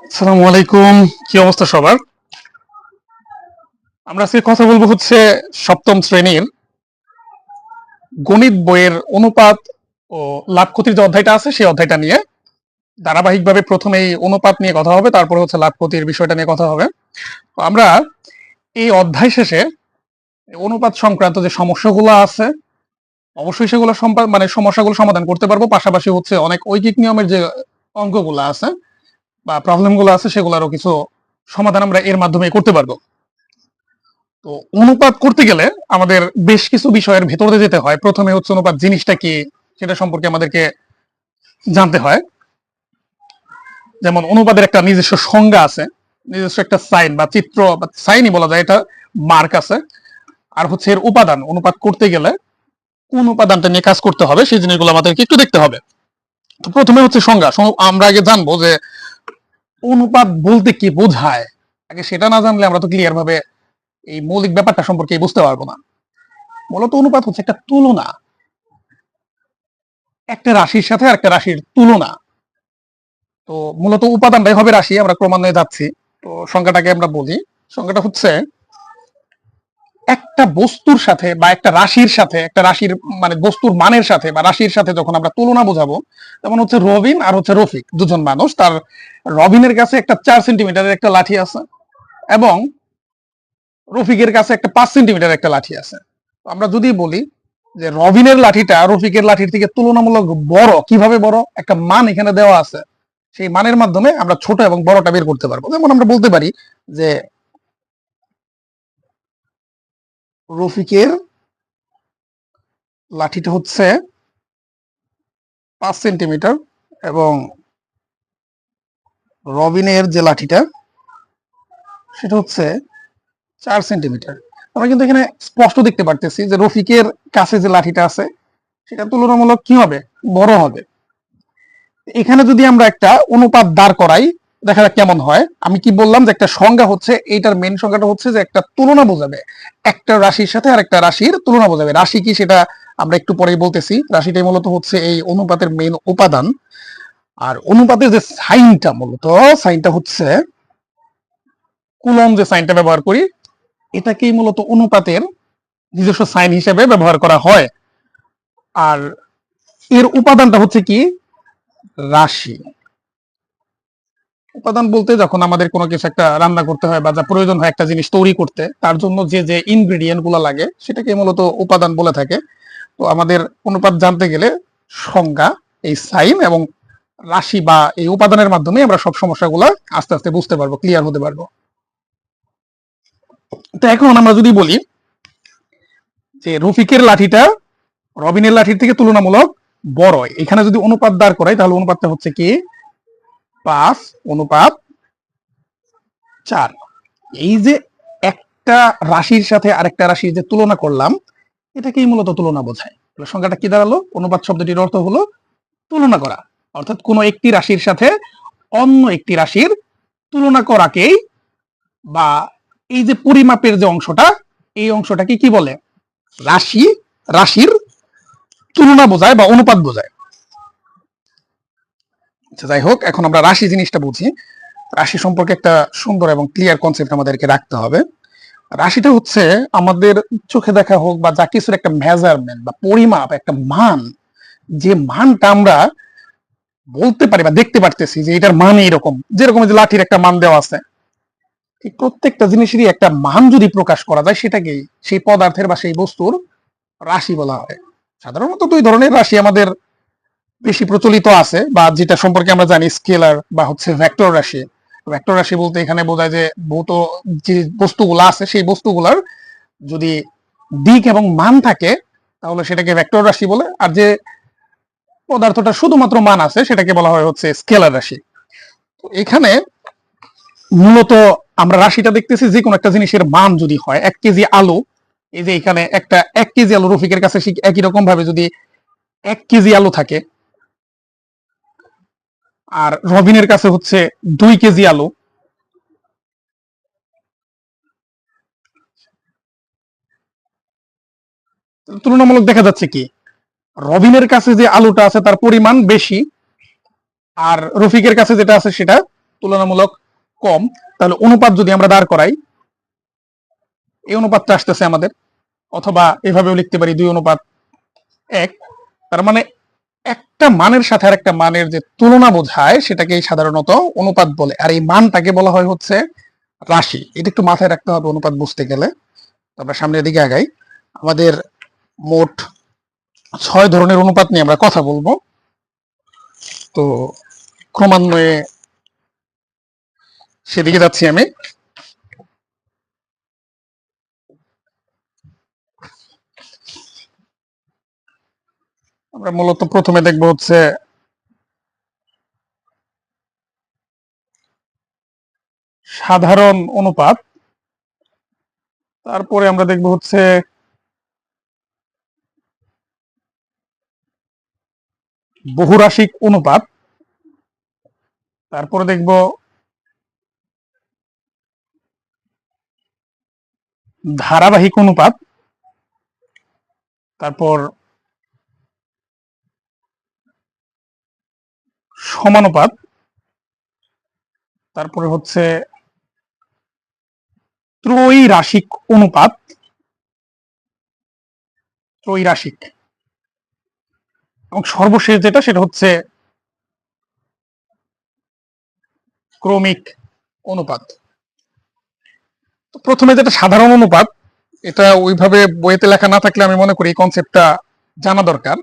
আসসালামু আলাইকুম। কি অবস্থা সবার? আমরা আজকে কথা বলবো হচ্ছে সপ্তম শ্রেণীর গণিত বইয়ের অনুপাত ও লাভ ক্ষতির যে অধ্যায়টা আছে সেই অধ্যায়টা নিয়ে। ধারাবাহিকভাবে প্রথমেই অনুপাত নিয়ে কথা হবে, তারপরে হচ্ছে লাভ ক্ষতির বিষয়টা নিয়ে কথা হবে। তো আমরা এই অধ্যায় শেষে অনুপাত সংক্রান্ত যে সমস্যাগুলো আছে অবশ্যই সেগুলো মানে সমস্যাগুলো সমাধান করতে পারবো। পাশাপাশি হচ্ছে অনেক ঐকিক নিয়মের যে অঙ্কগুলো আছে বা প্রবলেমগুলো আছে সেগুলোরও কিছু সমাধান আমরা এর মাধ্যমে করতে পারবো। তো অনুপাত করতে গেলে আমাদের বেশ কিছু বিষয়ের ভেতরে যেতে হয়। প্রথমে হচ্ছে অনুপাত জিনিসটা কি সেটা সম্পর্কে আমাদেরকে জানতে হয়। যেমন অনুপাতের একটা নিজস্ব সংজ্ঞা আছে, নিজস্ব একটা সাইন বা চিত্র বা সাইনই বলা যায়, এটা মার্ক আছে। আর হচ্ছে এর উপাদান, অনুপাত করতে গেলে কোন উপাদানটা নিয়ে কাজ করতে হবে সেই জিনিসগুলো আমাদেরকে একটু দেখতে হবে। তো প্রথমে হচ্ছে সংজ্ঞা। আমরা আগে জানবো যে অনুপাত বলতে কি বোঝায়। আগে সেটা না জানলে আমরা তো ক্লিয়ার ভাবে এই মৌলিক ব্যাপারটা সম্পর্কে বুঝতে পারবো না। মূলত অনুপাত হচ্ছে একটা তুলনা, একটা রাশির সাথে আরেকটা রাশির তুলনা। তো মূলত উপাদানটাই হবে রাশি, আমরা ক্রমান্বয়ে যাচ্ছি। তো সংখ্যাটাকে আমরা বলি, সংখ্যাটা হচ্ছে একটা বস্তুর সাথে বা একটা রাশির সাথে, একটা রাশির মানে বস্তুর মানের সাথে বা রাশির সাথে যখন আমরা তুলনা বোঝাবো। যেমন হচ্ছে রবিন আর হচ্ছে রফিক, দুজন মানুষ। তার রবিনের কাছে একটা 4 সেন্টিমিটারের একটা লাঠি আছে এবং রফিকের কাছে একটা 5 সেন্টিমিটার একটা লাঠি আছে। আমরা যদি বলি যে রবিনের লাঠিটা রফিকের লাঠির থেকে তুলনামূলক বড়, কিভাবে বড়, একটা মান এখানে দেওয়া আছে, সেই মানের মাধ্যমে আমরা ছোট এবং বড়টা বের করতে পারবো। যেমন আমরা বলতে পারি যে রফিকের লাঠিটা হচ্ছে 5 সেন্টিমিটার এবং রবিনের যে লাঠিটা সেটা হচ্ছে 4 সেন্টিমিটার। আমরা কিন্তু এখানে স্পষ্ট দেখতে পারতেছি যে রফিকের কাছে যে লাঠিটা আছে সেটা তুলনামূলক কি হবে, বড় হবে। এখানে যদি আমরা একটা অনুপাত দাঁড় করাই, দেখা যাক কেমন হয়। আমি কি বললাম যে একটা সংজ্ঞা হচ্ছে, এইটার মেন সংজ্ঞাটা হচ্ছে যে একটা তুলনা বোঝাবে, একটা রাশির সাথে আর একটা রাশির তুলনা বোঝাবে। রাশি কি সেটা আমরা একটু পরেই বলতেছি। রাশিটাই মূলত হচ্ছে এই অনুপাতের মেন উপাদান। আর অনুপাতের যে সাইনটা, মূলত সাইনটা হচ্ছে কুলম যে সাইনটা ব্যবহার করি, এটাকেই মূলত অনুপাতের নিজস্ব সাইন হিসেবে ব্যবহার করা হয়। আর এর উপাদানটা হচ্ছে কি, রাশি। উপাদান বলতে যখন আমাদের কোনো কিছু একটা রান্না করতে হয় বা যা প্রয়োজন হয় একটা জিনিস তৈরি করতে, তার জন্য যে যে ইনগ্রেডিয়েন্ট গুলো লাগে সেটাকে মূলত উপাদান বলে থাকে। তো আমাদের অনুপাত জানতে গেলে সংজ্ঞা, এই সাইন এবং রাশি বা এই উপাদানের মাধ্যমে আমরা সব সমস্যাগুলো আস্তে আস্তে বুঝতে পারবো, ক্লিয়ার হতে পারবো। তো এখন আমরা যদি বলি যে রফিকের লাঠিটা রবিনের লাঠির থেকে তুলনামূলক বড়, এখানে যদি অনুপাত দাঁড় করাই তাহলে অনুপাতটা হচ্ছে কি 5:4। এই যে একটা রাশির সাথে আরেকটা রাশির যে তুলনা করলাম, এটাকেই মূলত তুলনা বোঝায়। সংখ্যাটা কি দাঁড়ালো, অনুপাত শব্দটির অর্থ হলো তুলনা করা। অর্থাৎ কোনো একটি রাশির সাথে অন্য একটি রাশির তুলনা করাকেই, বা এই যে পরিমাপের যে অংশটা, এই অংশটাকে কি বলে, রাশি, রাশির তুলনা বোঝায় বা অনুপাত বোঝায়। আচ্ছা, যাই হোক, এখন আমরা রাশি জিনিসটা বুঝি। রাশি সম্পর্কে একটা সুন্দর এবং ক্লিয়ার কনসেপ্ট আমাদেরকে রাখতে হবে। রাশিটা হচ্ছে আমাদের চোখে দেখা হোক বা যা কিছুর একটা মেজারমেন্ট বা পরিমাপ, একটা মান। যে মানটা আমরা বলতে পারি বা দেখতে পারতেছি যে এটার মান এইরকম, যেরকম যে লাঠির একটা মান দেওয়া আছে, ঠিক প্রত্যেকটা জিনিসেরই একটা মান যদি প্রকাশ করা যায় সেটাকেই সেই পদার্থের বা সেই বস্তুর রাশি বলা হয়। সাধারণত দুই ধরনের রাশি আমাদের বেশি প্রচলিত আছে, বা যেটা সম্পর্কে আমরা জানি, স্কেলার বা হচ্ছে ভেক্টর রাশি। ভেক্টর রাশি বলতে এখানে বোঝায় যে ভৌত যে বস্তুগুলো আছে সেই বস্তুগুলার যদি দিক এবং মান থাকে তাহলে সেটাকে ভেক্টর রাশি বলে। আর যে পদার্থটা শুধুমাত্র মান আছে সেটাকে বলা হয় হচ্ছে স্কেলার রাশি। তো এখানে মূলত আমরা রাশিটা দেখতেছি যে কোনো একটা জিনিসের মান যদি হয় 1 কেজি আলু, এই যে এখানে একটা 1 কেজি আলু রফিকের কাছে একই রকম ভাবে যদি 1 কেজি আলু থাকে, আর রবিনের কাছে হচ্ছে 2 কেজি আলু, তুলনামূলক দেখা যাচ্ছে কি রবিনের কাছে যে আলুটা আছে তার পরিমাণ বেশি, আর রফিকের কাছে যেটা আছে সেটা তুলনামূলক কম, তাহলে অনুপাত যদি আমরা দাঁড় করাই, এই অনুপাতটা আসতেছে আমাদের, অথবা এভাবেও লিখতে পারি 2:1। তার মানে একটা মানের সাথে আর একটা মানের যে তুলনা বোঝায় সেটাকেই সাধারণত অনুপাত বলে, আর এই মানটাকে বলা হয় হচ্ছে রাশি। এটা একটু মাথায় রাখতে হবে অনুপাত বুঝতে গেলে। আমরা সামনের দিকে আগাই। আমাদের মোট 6 ধরনের অনুপাত নিয়ে আমরা কথা বলবো। তো ক্রমান্বয়ে সেদিকে যাচ্ছি আমি। আমরা মূলত প্রথমে দেখবো হচ্ছে সাধারণ অনুপাত, তারপরে আমরা দেখবো হচ্ছে বহুরাশিক অনুপাত, তারপরে দেখব ধারাবাহিক অনুপাত, তারপর সমানুপাত, তারপরে হচ্ছে ত্রৈরাশিক অনুপাত, ত্রৈরাশিক, এবং সর্বশেষ যেটা সেটা হচ্ছে ক্রমিক অনুপাত। তো প্রথমে যেটা সাধারণ অনুপাত, এটা ওইভাবে বইতে লেখা না থাকলে আমি মনে করি এই কনসেপ্টটা জানা দরকার।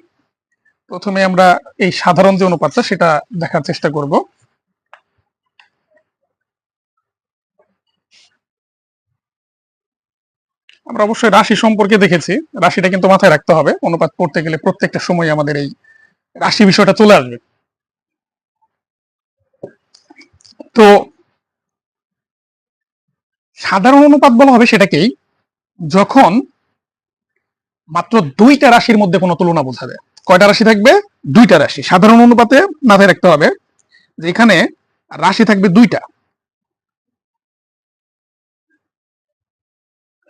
প্রথমে আমরা এই সাধারণ যে অনুপাতটা সেটা দেখার চেষ্টা করব। আমরা অবশ্যই রাশি সম্পর্কে দেখেছি, রাশিটা কিন্তু মাথায় রাখতে হবে। অনুপাত পড়তে গেলে প্রত্যেকটা সময় আমাদের এই রাশি বিষয়টা চলে আসবে। তো সাধারণ অনুপাত বলা হবে সেটাকেই যখন মাত্র দুইটা রাশির মধ্যে কোনো তুলনা বোঝাবে। কয়টা রাশি থাকবে? দুইটা রাশি। সাধারণ অনুপাতে মাথায় রাখতে হবে যে এখানে রাশি থাকবে দুইটা।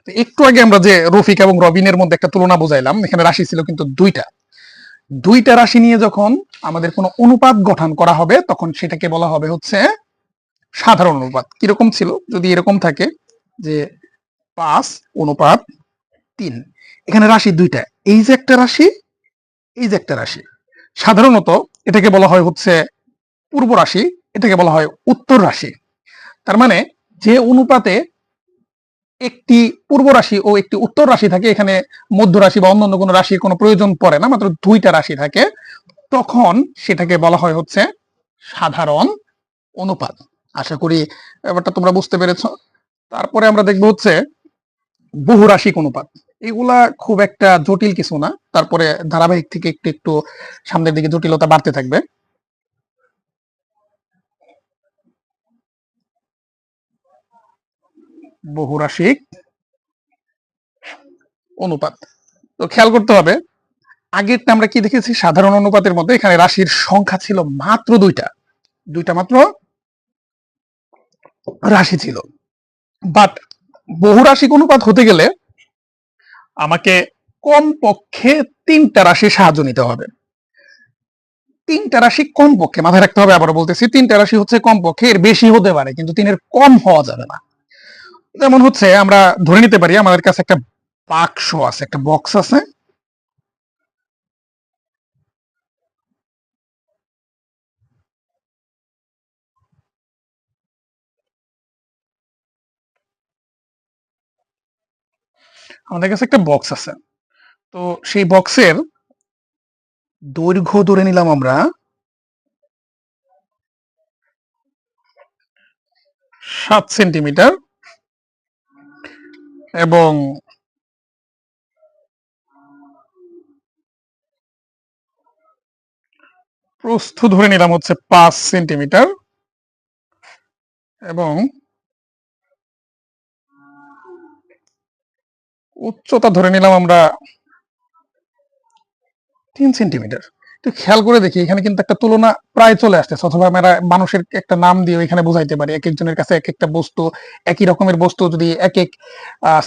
একটু আগে আমরা যে রফিক এবং রবিনের মধ্যে একটা তুলনা বোঝাইলাম, এখানে রাশি ছিল কিন্তু দুইটা। দুইটা রাশি নিয়ে যখন আমাদের কোনো অনুপাত গঠন করা হবে তখন সেটাকে বলা হবে হচ্ছে সাধারণ অনুপাত। কিরকম ছিল? যদি এরকম থাকে যে 5:3, এখানে রাশি দুইটা, এই যে একটা রাশি, এই যে একটা রাশি। সাধারণত এটাকে বলা হয় হচ্ছে পূর্ব রাশি, এটাকে বলা হয় উত্তর রাশি। তার মানে যে অনুপাতে একটি পূর্ব রাশি ও একটি উত্তর রাশি থাকে, এখানে মধ্য রাশি বা অন্যান্য কোনো রাশির কোনো প্রয়োজন পড়ে না, মাত্র দুইটা রাশি থাকে, তখন সেটাকে বলা হয় হচ্ছে সাধারণ অনুপাত। আশা করি ব্যাপারটা তোমরা বুঝতে পেরেছো। তারপরে আমরা দেখবো হচ্ছে বহুরাশিক অনুপাত। এগুলা খুব একটা জটিল কিছু না, তারপরে ধারাবাহিক থেকে একটু একটু সামনের দিকে জটিলতা বাড়তে থাকবে। বহুরাশিক অনুপাত, তো খেয়াল করতে হবে আগেরটা আমরা কি দেখেছি, সাধারণ অনুপাতের মধ্যে এখানে রাশির সংখ্যা ছিল মাত্র দুইটা, দুইটা মাত্র রাশি ছিল। বাট বহুরাশিক অনুপাত হতে গেলে আমাকে কমপক্ষে তিনটা রাশির সাহায্য নিতে হবে। তিনটা রাশি কমপক্ষে, মাথায় রাখতে হবে, আবারও বলতেছি, তিনটা রাশি হচ্ছে কমপক্ষে, এর বেশি হতে পারে কিন্তু তিনের কম হওয়া যাবে না। যেমন হচ্ছে আমরা ধরে নিতে পারি আমাদের কাছে একটা বাক্স আছে, একটা বক্স আছে, আমাদের কাছে একটা বক্স আছে। তো সেই বক্সের দৈর্ঘ্য ধরে নিলাম আমরা 7 সেন্টিমিটার, এবং প্রস্থ ধরে নিলাম হচ্ছে 5 সেন্টিমিটার, এবং উচ্চতা ধরে নিলাম আমরা 3 সেন্টিমিটার। তো খেয়াল করে দেখি এখানে কিন্তু একটা তুলনা প্রায় চলে আসতেছে, অথবা আমরা মানুষের একটা নাম দিয়ে এখানে বোঝাইতে পারি। এক একজনের কাছে এক একটা বস্তু, একই রকমের বস্তু যদি এক এক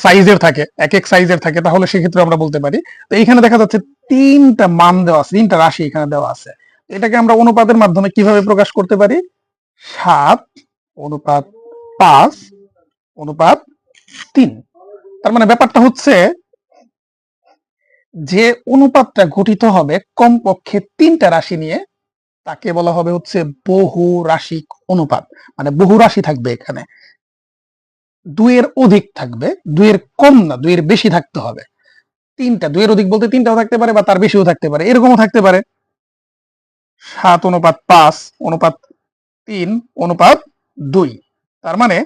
সাইজের থাকে, এক এক সাইজের থাকে, তাহলে সেক্ষেত্রে আমরা বলতে পারি। তো এখানে দেখা যাচ্ছে তিনটা মান দেওয়া আছে, তিনটা রাশি এখানে দেওয়া আছে। এটাকে আমরা অনুপাতের মাধ্যমে কিভাবে প্রকাশ করতে পারি? 7 অনুপাত 5 অনুপাত 3। তার মানে ব্যাপারটা হচ্ছে যে অনুপাতটা গঠিত হবে কমপক্ষে 3টা রাশি নিয়ে তাকে বলা হবে হচ্ছে বহু রাশিক অনুপাত। মানে বহু রাশি থাকবে এখানে, 2 এর অধিক থাকবে, 2 এর কম না, 2 এর বেশি থাকতে হবে। 3টা, 2 এর অধিক বলতে 3টাও থাকতে পারে বা তার বেশিও থাকতে পারে, এরকমও থাকতে পারে। 7 অনুপাত 5 অনুপাত 3 অনুপাত 2। তার মানে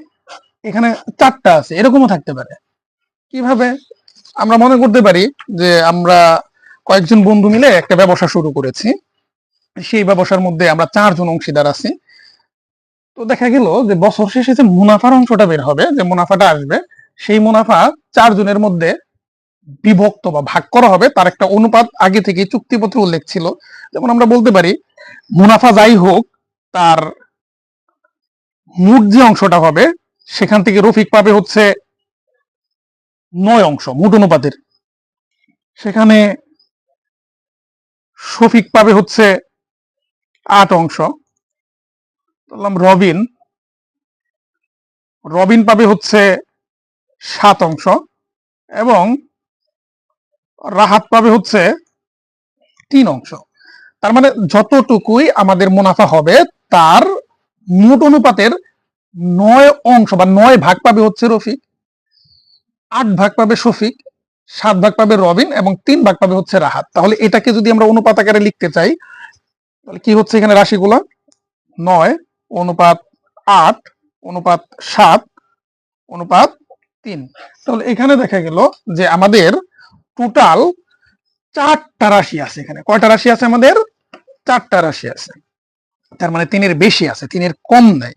এখানে 4টা আছে, এরকমও থাকতে পারে। কিভাবে? আমরা মনে করতে পারি যে আমরা কয়েকজন বন্ধু মিলে একটা ব্যবসা শুরু করেছি, সেই ব্যবসার মধ্যে আমরা 4জন অংশীদার আছি। তো দেখা গেল যে বছর শেষে যে মুনাফার অংশটা বের হবে, যে মুনাফাটা আসবে, সেই মুনাফা 4জনের মধ্যে বিভক্ত বা ভাগ করা হবে, তার একটা অনুপাত আগে থেকে চুক্তিপত্রে উল্লেখ ছিল। যেমন আমরা বলতে পারি মুনাফা যাই হোক, তার মোট যে অংশটা হবে সেখান থেকে রফিক পাবে হচ্ছে 9 অংশ মোট অনুপাতের, সেখানে শফিক পাবে হচ্ছে 8 অংশ। বললাম রবিন, রবিন পাবে হচ্ছে 7 অংশ এবং রাহাত পাবে হচ্ছে 3 অংশ। তার মানে যতটুকুই আমাদের মুনাফা হবে তার মোট অনুপাতের 9 অংশ বা 9 ভাগ পাবে হচ্ছে রফিক, 8 ভাগ পাবে শফিক, 7 ভাগ পাবে রবিন এবং 3 ভাগ পাবে হচ্ছে রাহাত। তাহলে এটাকে যদি আমরা অনুপাত আকারে লিখতে চাই, তাহলে কি হচ্ছে এখানে রাশিগুলো? 9 অনুপাত 8 অনুপাত 7 অনুপাত 3। তাহলে এখানে দেখা গেল যে আমাদের টোটাল 4টা রাশি আছে। এখানে কয়টা রাশি আছে আমাদের? 4টা রাশি আছে। তার মানে 3-এর বেশি আছে, 3-এর কম নাই।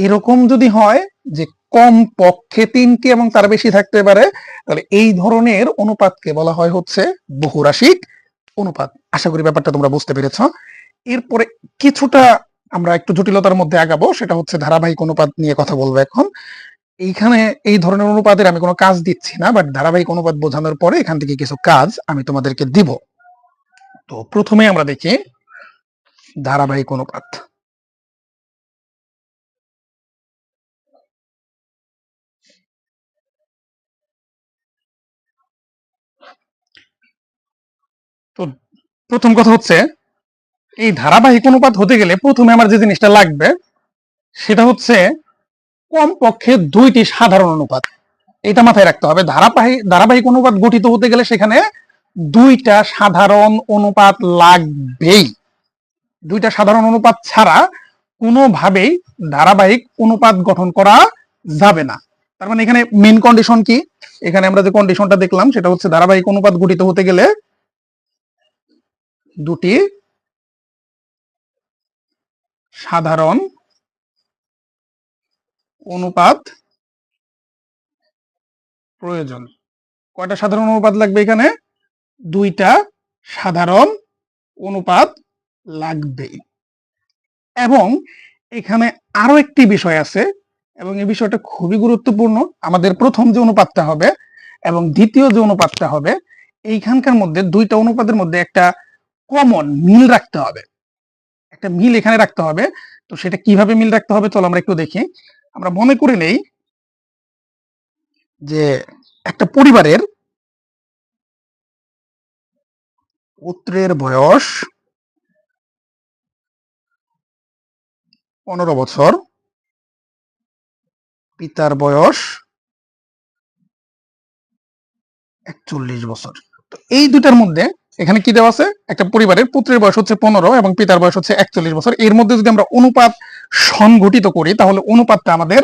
এরকম যদি হয় যে কম পক্ষে 3টি এবং তার বেশি থাকতে পারে, তাহলে এই ধরনের অনুপাতকে বলা হয় হচ্ছে বহুরাশিক অনুপাত। আশা করি ব্যাপারটা তোমরা বুঝতে পেরেছ। এরপরে কিছুটা আমরা একটু জটিলতার মধ্যে আগাবো, সেটা হচ্ছে ধারাবাহিক অনুপাত নিয়ে কথা বলবো এখন। এইখানে এই ধরনের অনুপাতের আমি কোনো কাজ দিচ্ছি না, বাট ধারাবাহিক অনুপাত বোঝানোর পরে এখান থেকে কিছু কাজ আমি তোমাদেরকে দিব। তো প্রথমে আমরা দেখি ধারাবাহিক অনুপাত। তো প্রথম কথা হচ্ছে এই ধারাবাহিক অনুপাত হতে গেলে প্রথমে আমার যে জিনিসটা লাগবে সেটা হচ্ছে কমপক্ষে 2টি সাধারণ অনুপাত। এটা মাথায় রাখতে হবে। ধারাবাহিক অনুপাত গঠিত হতে গেলে সেখানে 2টা সাধারণ অনুপাত লাগবেই। 2টা সাধারণ অনুপাত ছাড়া কোনোভাবেই ধারাবাহিক অনুপাত গঠন করা যাবে না। তার মানে এখানে মেইন কন্ডিশন কি? এখানে আমরা যে কন্ডিশনটা দেখলাম সেটা হচ্ছে ধারাবাহিক অনুপাত গঠিত হতে গেলে 2টি সাধারণ অনুপাত প্রয়োজন। কয়টা সাধারণ অনুপাত লাগবে এখানে? 2টা সাধারণ অনুপাত লাগবে। এবং এখানে আরো একটি বিষয় আছে, এবং এই বিষয়টা খুবই গুরুত্বপূর্ণ। আমাদের প্রথম যে অনুপাতটা হবে এবং দ্বিতীয় যে অনুপাতটা হবে, এইখানকার মধ্যে 2টা অনুপাতের মধ্যে একটা কমন মিল রাখতে হবে, একটা মিল এখানে রাখতে হবে। তো সেটা কিভাবে মিল রাখতে হবে চলো আমরা একটু দেখি। আমরা মনে করে নেই যে একটা পরিবারের পুত্রের বয়স 15 বছর, পিতার বয়স 41 বছর। তো এই দুটার মধ্যে এখানে কি দেওয়া আছে? একটা পরিবারের পুত্রের বয়স হচ্ছে 15 এবং পিতার বয়স হচ্ছে 41 বছর। এর মধ্যে যদি আমরা অনুপাত সংঘটিত করি তাহলে অনুপাতটা আমাদের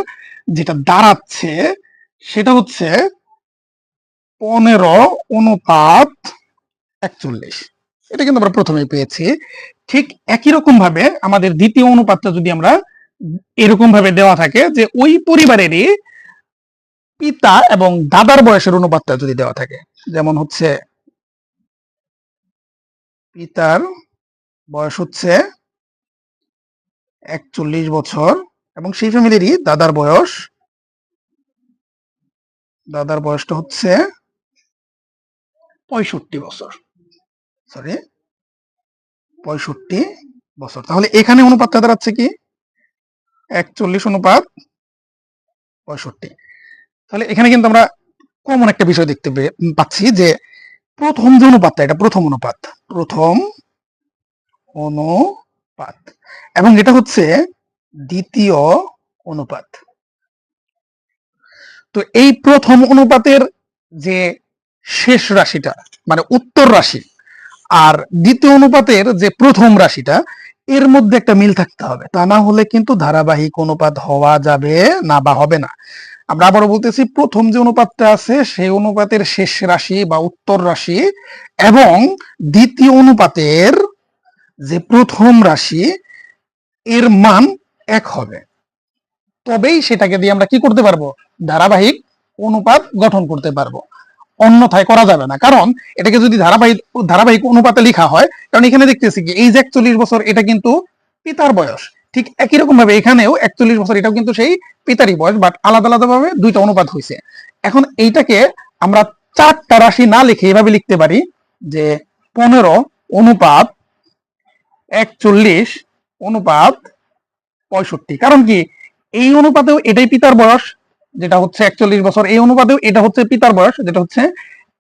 যেটা দাঁড়াচ্ছে সেটা হচ্ছে 15 অনুপাত 41। এটা কিন্তু আমরা প্রথমেই পেয়েছি। ঠিক একই রকম ভাবে আমাদের দ্বিতীয় অনুপাতটা যদি আমরা এরকম ভাবে দেওয়া থাকে যে ওই পরিবারেরই পিতা এবং দাদার বয়সের অনুপাতটা যদি দেওয়া থাকে, যেমন হচ্ছে পিতার বয়স হচ্ছে 41 বছর এবং সেই ফ্যামিলিরই দাদার বয়সটা হচ্ছে 65 বছর, সরি 65 বছর। তাহলে এখানে অনুপাতটা দাঁড়াচ্ছে কি? 41:65। তাহলে এখানে কিন্তু আমরা কমন একটা বিষয় দেখতে পাচ্ছি যে প্রথম যে অনুপাতটা, এটা প্রথম অনুপাত, এবং এটা হচ্ছে দ্বিতীয় অনুপাত। তো এই প্রথম অনুপাতের যে শেষ রাশিটা মানে উত্তর রাশি আর দ্বিতীয় অনুপাতের যে প্রথম রাশিটা, এর মধ্যে একটা মিল থাকতে হবে, তা না হলে কিন্তু ধারাবাহিক অনুপাত হওয়া যাবে না বা হবে না। আমরা আবারও বলতেছি, প্রথম যে অনুপাতটা আছে সেই অনুপাতের শেষ রাশি বা উত্তর রাশি এবং দ্বিতীয় অনুপাতের যে প্রথম রাশি এর মান এক হবে, তবেই সেটাকে দিয়ে আমরা কি করতে পারবো, ধারাবাহিক অনুপাত গঠন করতে পারবো। অন্যথায় করা যাবে না, কারণ এটাকে যদি ধারাবাহিক অনুপাতে লেখা হয়, কারণ এখানে দেখতেছি কি এই যে 41 বছর, এটা কিন্তু পিতার বয়স, ঠিক একই রকম ভাবে এখানেও 41 বছর, এটাও কিন্তু সেই পিতারই বয়স, বাট আলাদা আলাদা ভাবে দুইটা অনুপাত হয়েছে। এখন এইটাকে আমরা চারটা রাশি না লিখে এভাবে লিখতে পারি যে 15:41:65। কারণ কি, এই অনুপাতেও এটাই পিতার বয়স যেটা হচ্ছে 41 বছর, এই অনুপাতেও এটা হচ্ছে পিতার বয়স যেটা হচ্ছে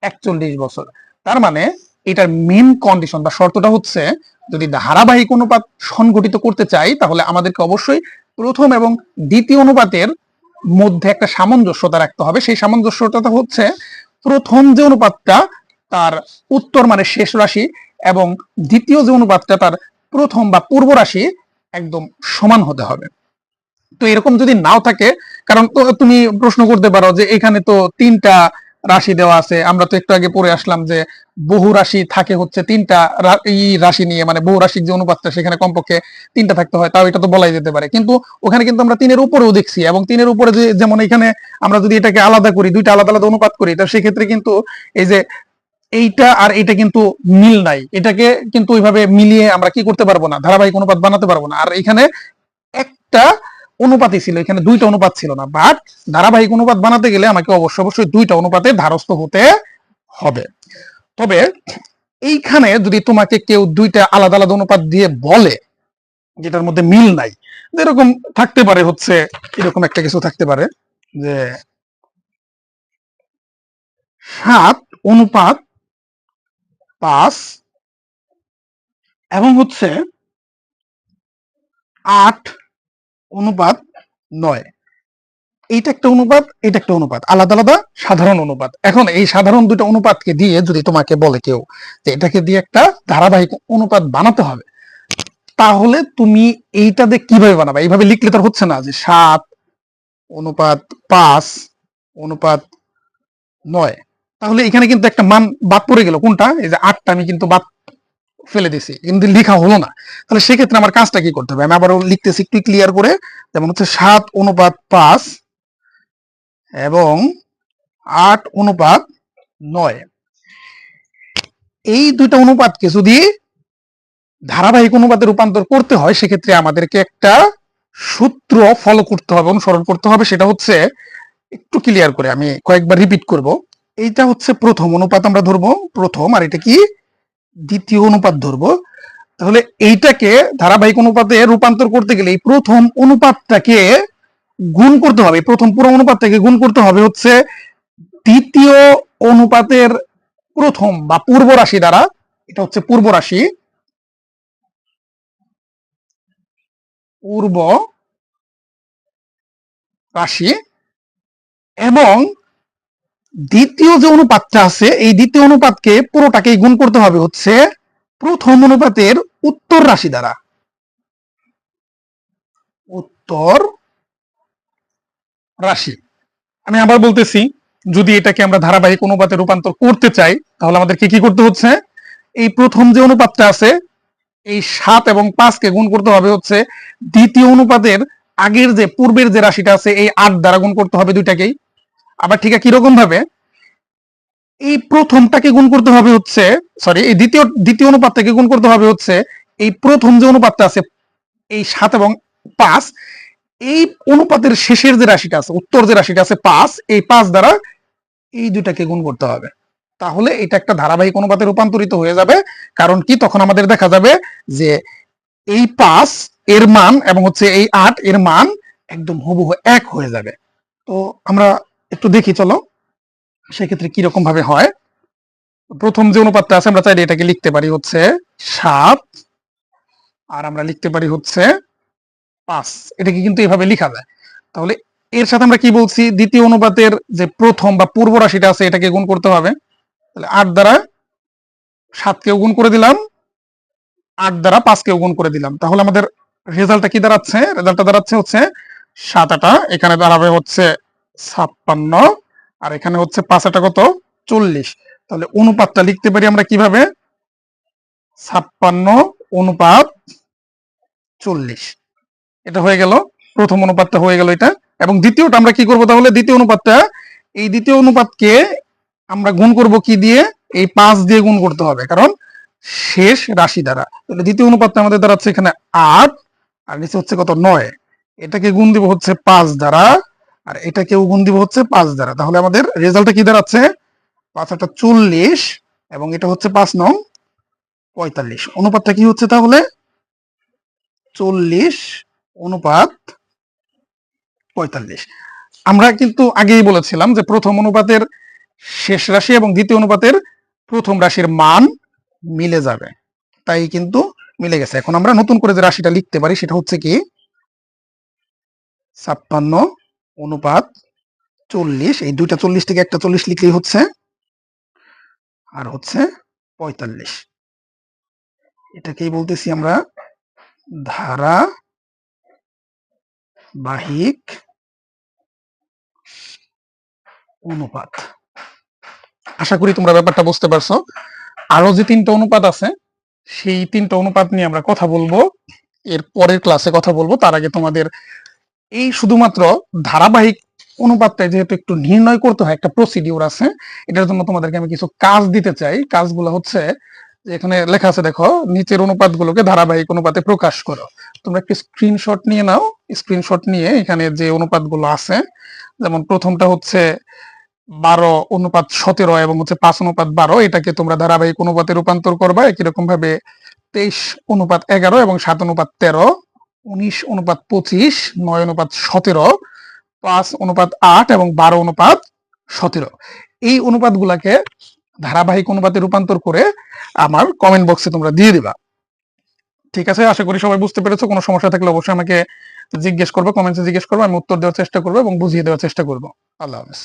41 বছর। তার মানে এটার মেন কন্ডিশন বা শর্তটা হচ্ছে, যদি ধারাবাহিক অনুপাত সংগঠিত করতে চাই তাহলে আমাদেরকে অবশ্যই প্রথম এবং দ্বিতীয় অনুপাতের মধ্যে একটা সামঞ্জস্যতা রাখতে হবে। সেই সামঞ্জস্যতা হচ্ছে প্রথম যে অনুপাতটা তার উত্তর মানে শেষ রাশি এবং দ্বিতীয় যে অনুপাতটা তার প্রথম বা পূর্ব রাশি একদম সমান হতে হবে। তো এরকম যদি নাও থাকে, কারণ তো তুমি প্রশ্ন করতে পারো যে এখানে তো তিনটা রাশি দেওয়া আছে, আমরা তো একটু আগে পড়ে আসলাম যে বহু রাশি থাকে হচ্ছে তিনটা রাশি নিয়ে, মানে বহু রাশির যে অনুপাতটা সেখানে কমপক্ষে তিনটা থাকতে হয়, তাও এটা তো বলাই যেতে পারে। কিন্তু ওখানে কিন্তু আমরা তিনের উপরেও দেখছি, এবং তিনের উপরে যেমন এখানে আমরা যদি এটাকে আলাদা করি, দুইটা আলাদা আলাদা অনুপাত করি, তো সেক্ষেত্রে কিন্তু এই যে এইটা আর এইটা কিন্তু মিল নাই, এটাকে কিন্তু ওইভাবে মিলিয়ে আমরা কি করতে পারবো না, ধারাবাহিক অনুপাত বানাতে পারবো না। আর এখানে একটা অনুপাতই ছিল, এখানে দুইটা অনুপাত ছিল না, বাট ধারাবাহিক অনুপাত বানাতে গেলে আমাকে অবশ্যই দুইটা অনুপাতে ধারস্থ হতে হবে। তবে এইখানে যদি তোমাকে কেউ দুইটা আলাদা আলাদা অনুপাত দিয়ে বলে যেটার মধ্যে মিল নাই, এরকম থাকতে পারে হচ্ছে, এরকম একটা কিছু থাকতে পারে যে 7:5 এবং হচ্ছে 8:9। এইটা একটা অনুপাত, এটা একটা অনুপাত, আলাদা আলাদা সাধারণ অনুপাত। এখন এই সাধারণ দুটো অনুপাতকে দিয়ে যদি তোমাকে বলে কেউ যে এটাকে দিয়ে একটা ধারাবাহিক অনুপাত বানাতে হবে, তাহলে তুমি এইটা দিয়ে কিভাবে বানাবে? এইভাবে লিখলে তো হচ্ছে না যে 7:5:9। তাহলে এখানে কিন্তু একটা মান বাদ পড়ে গেল, কোনটা? এই যে 8টা আমি কিন্তু বাদ ফেলে দিছি, কিন্তু লেখা হলো না। তাহলে সেক্ষেত্রে আমার কাজটা কি করতে হবে? আমি আবারও লিখতেছি একটু ক্লিয়ার করে, যেমন হচ্ছে 7:5 এবং 8:9। এই দুইটা অনুপাতকে যদি ধারাবাহিক অনুপাতে রূপান্তর করতে হয়, সেক্ষেত্রে আমাদেরকে একটা সূত্র ফলো করতে হবে, অনুসরণ করতে হবে। সেটা হচ্ছে, একটু ক্লিয়ার করে আমি কয়েকবার রিপিট করব। এইটা হচ্ছে প্রথম অনুপাত আমরা ধরবো, প্রথম, আর এটা কি দ্বিতীয় অনুপাত ধরবো। তাহলে এইটাকে ধারাবাহিক অনুপাতে রূপান্তর করতে গেলে এই প্রথম অনুপাতটাকে গুণ করতে হবে, প্রথম পুরো অনুপাতটাকে গুণ করতে হবে হচ্ছে দ্বিতীয় অনুপাতের প্রথম বা পূর্ব রাশি দ্বারা। এটা হচ্ছে পূর্ব রাশি, পূর্ব রাশি, এবং দ্বিতীয় যে অনুপাতটা আছে এই দ্বিতীয় অনুপাতকে পুরোটাকেই গুণ করতে হবে হচ্ছে প্রথম অনুপাতের উত্তর রাশি দ্বারা, উত্তর রাশি। আমি আবার বলতেছি, যদি এটাকে আমরা ধারাবাহিক অনুপাতে রূপান্তর করতে চাই তাহলে আমাদেরকে কি করতে হচ্ছে, এই প্রথম যে অনুপাতটা আছে এই 7 এবং 5কে গুণ করতে হবে হচ্ছে দ্বিতীয় অনুপাতের আগের যে পূর্বের যে রাশিটা আছে এই 8 দ্বারা গুণ করতে হবে দুইটাকেই। আবার ঠিক কিরকম ভাবে এই প্রথমটাকে গুণ করতে হবে হচ্ছে, সরি, এই দ্বিতীয় অনুপাতটাকে গুণ করতে হবে হচ্ছে এই প্রথম যে অনুপাতটা আছে এই 7 এবং 5, এই অনুপাতের শেষের যে রাশিটা আছে, উত্তর যে রাশিটা আছে 5, এই 5 দ্বারা এই দুটাকে গুণ করতে হবে। তাহলে এটা একটা ধারাবাহিক অনুপাতে রূপান্তরিত হয়ে যাবে। কারণ কি, তখন আমাদের দেখা যাবে যে এই 5 এর মান এবং হচ্ছে এই 8 এর মান একদম হুবহু এক হয়ে যাবে। তো আমরা একটু দেখি, চলো সেক্ষেত্রে কিরকম ভাবে হয়। প্রথম যে অনুপাতটা আছে আমরা চাইলে এটাকে লিখতে পারি হচ্ছে 7, আর আমরা লিখতে পারি হচ্ছে 5। এটাকে কিন্তু এভাবে লেখা যায়। তাহলে এর সাথে আমরা কি বলছি, দ্বিতীয় অনুপাতের যে প্রথম বা পূর্ব রাশিটা আছে এটাকে গুণ করতে হবে। তাহলে 8 দ্বারা 7 কেও গুণ করে দিলাম, 8 দ্বারা 5 কেও গুণ করে দিলাম। তাহলে আমাদের রেজাল্টটা কি দাঁড়াচ্ছে, রেজাল্টটা দাঁড়াচ্ছে হচ্ছে 7 8, এখানে দাঁড়াবে হচ্ছে 56, আর এখানে হচ্ছে 5 8 কত 40। তাহলে অনুপাতটা লিখতে পারি আমরা কিভাবে, 56 অনুপাত 40। এটা হয়ে গেল, প্রথম অনুপাতটা হয়ে গেল এটা। এবং দ্বিতীয়টা আমরা কি করব, তাহলে দ্বিতীয় অনুপাতটা, এই দ্বিতীয় অনুপাতকে আমরা গুণ করব কি দিয়ে, এই 5 দিয়ে গুণ করতে হবে, কারণ শেষ রাশি দ্বারা। তাহলে দ্বিতীয় অনুপাতটা আমাদের দাঁড়াচ্ছে এখানে 8, আর নিচে হচ্ছে কত 9। এটাকে গুণ দিব হচ্ছে 5 দ্বারা, আর এটাকেও গুণ দিব হচ্ছে 5 দ্বারা। তাহলে আমাদের রেজাল্টটা কি দাঁড়াচ্ছে, 5 8 40, এবং এটা হচ্ছে 5 9 45। অনুপাতটা কি হচ্ছে তাহলে, 40 অনুপাত 45। আমরা কিন্তু আগেই বলেছিলাম যে প্রথম অনুপাতের শেষ রাশি এবং দ্বিতীয় অনুপাতের প্রথম রাশির মান মিলে যাবে, তাই কিন্তু মিলে গেছে। এখন আমরা নতুন করে যে রাশিটা লিখতে পারি সেটা হচ্ছে কি, 56 অনুপাত 40, এই দুইটা 40 থেকে একটা 40 লিখলেই হচ্ছে, আর হচ্ছে 45। এটাকেই বলতেছি আমরা ধারাবাহিক অনুপাত। আশা করি তোমরা ব্যাপারটা বুঝতে পারছো। আরো যে 3টা অনুপাত আছে সেই 3টা অনুপাত নিয়ে আমরা কথা বলবো এর পরের ক্লাসে কথা বলবো। তার আগে তোমাদের এই শুধুমাত্র ধারাবাহিক অনুপাতটা যেহেতু একটু নির্ণয় করতে হয়, একটা প্রসিডিউর আছে, এটার জন্য তোমাদেরকে আমি কিছু কাজ দিতে চাই। কাজগুলো হচ্ছে যে এখানে লেখা আছে দেখো, নিচের অনুপাতগুলোকে ধারাবাহিক অনুপাতে প্রকাশ করো। তোমরা একটি স্ক্রিনশট নিয়ে নাও, স্ক্রিনশট নিয়ে এখানে যে অনুপাতগুলো আছে, যেমন প্রথমটা হচ্ছে 12 অনুপাত 17 এবং হচ্ছে 5 অনুপাত 12, এটাকে তোমরা ধারাবাহিক অনুপাতে রূপান্তর করবা। একই রকম ভাবে 23 অনুপাত 11 এবং 7 অনুপাত 13, 19 অনুপাত 25, 9 অনুপাত 17, 5 অনুপাত 8 এবং 12 অনুপাত 17, এই অনুপাতগুলাকে ধারাবাহিক অনুপাতে রূপান্তর করে আমার কমেন্ট বক্সে তোমরা দিয়ে দিবা। ঠিক আছে, আশা করি সবাই বুঝতে পেরেছো। কোনো সমস্যা থাকলে অবশ্যই আমাকে জিজ্ঞেস করবে, কমেন্টে জিজ্ঞেস করবে, আমি উত্তর দেওয়ার চেষ্টা করবো এবং বুঝিয়ে দেওয়ার চেষ্টা করবো। আল্লাহ হাফেজ।